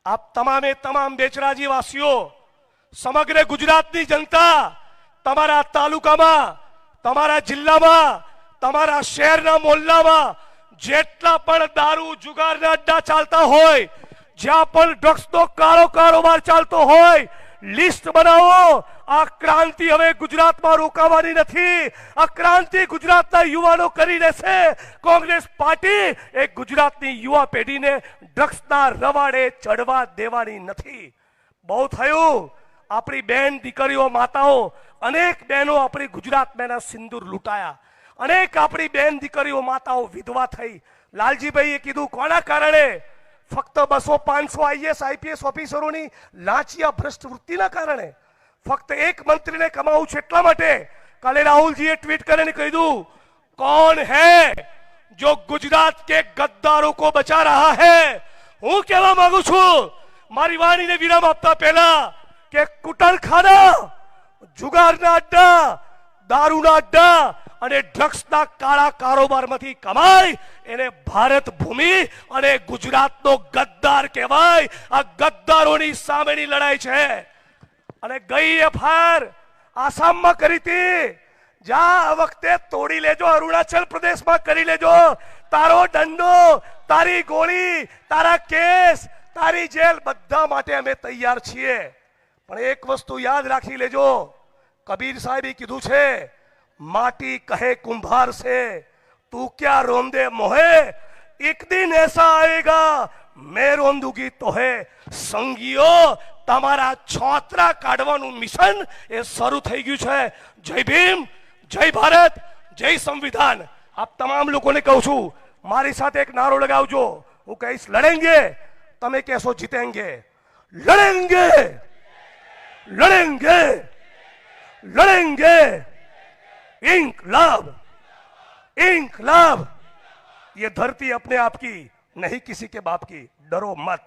આપ તમામે તમામ બેચરાજી વાસીઓ, સમગ્ર ગુજરાતની જનતા, તમારા તાલુકામાં, તમારા જિલ્લામાં, તમારા શહેરના મોહલ્લામાં જેટલા પણ દારૂ જુગારના અડ્ડા ચાલતા હોય, જ્યાં પણ ડ્રગ્સનો કાળો કારોબાર ચાલતો હોય, લિસ્ટ બનાવો। આ ક્રાંતિ હવે ગુજરાતમાં રોકાવાની નથી। આ ક્રાંતિ ગુજરાતના યુવાનો કરી રહેશે। કોંગ્રેસ પાર્ટી એ ગુજરાતની યુવા પેઢીને ડ્રગ્સના રવાડે ચડવા દેવાની નથી। બહુ થયું। આપણી બહેન દીકરીઓ, માતાઓ, અનેક બહેનો આપણી ગુજરાતમાં સિંદૂર લૂંટાયા, અનેક આપણી બહેન દીકરીઓ, માતાઓ વિધવા થઈ। લાલજીભાઈએ કીધું કોના કારણે? ફક્ત 200-500 આઈએસ આઈપીએસ ઓફિસરોની લાંચિયા ભ્રષ્ટ વૃત્તિના કારણે। ફક્ત એક મંત્રીને કમાવું છે એટલા માટે। કાલે રાहुलजीએ ટ્વીટ કરીને કહ્યું, कौन है जो गुजरात के गद्दारों को बचा रहा है? હું કહેવા માંગુ છું મારી વાણીને વિરામ આપતા પહેલા કે કુટણખાના, જુગારના અડ્ડા, દારૂના અડ્ડા અને ડ્રગ્સના કાળા કારોબારમાંથી કમાય એને ભારત ભૂમિ અને ગુજરાતનો ગદ્દાર કહેવાય। આ ગદ્દારોની સામેની લડાઈ છે। અને ગઈ એફઆઈઆર આસામમાં કરી હતી, જા આ વખતે તોડી લેજો, અરુણાચલ પ્રદેશમાં કરી લેજો। તારો દંડો, તારી ગોળી, તારા કેસ, તારી જેલ બધા માટે અમે તૈયાર છીએ। પણ એક વસ્તુ યાદ રાખી લેજો, કબીર સાહેબે કીધું છે, माटी कहे कुंभार से तू क्या रोंदे मोहे, एक दिन ऐसा आएगा मैं रोंदूगी तोहे। संगियो, તમારા છોતરા કાઢવાનું મિશન એ શરૂ થઈ ગયું છે। જય ભીમ, જય ભારત, જય સંવિધાન। આપ તમામ લોકોને કહું છું, મારી સાથે એક નારો લગાવજો। હું કહીશ લડેંગે, તમે કહેશો જીતેંગે। લડેંગે, લડેંગે, લડેंगे। इंकलाब, इंकलाब। ये धरती अपने आप की नहीं, किसी के बाप की। डरो मत।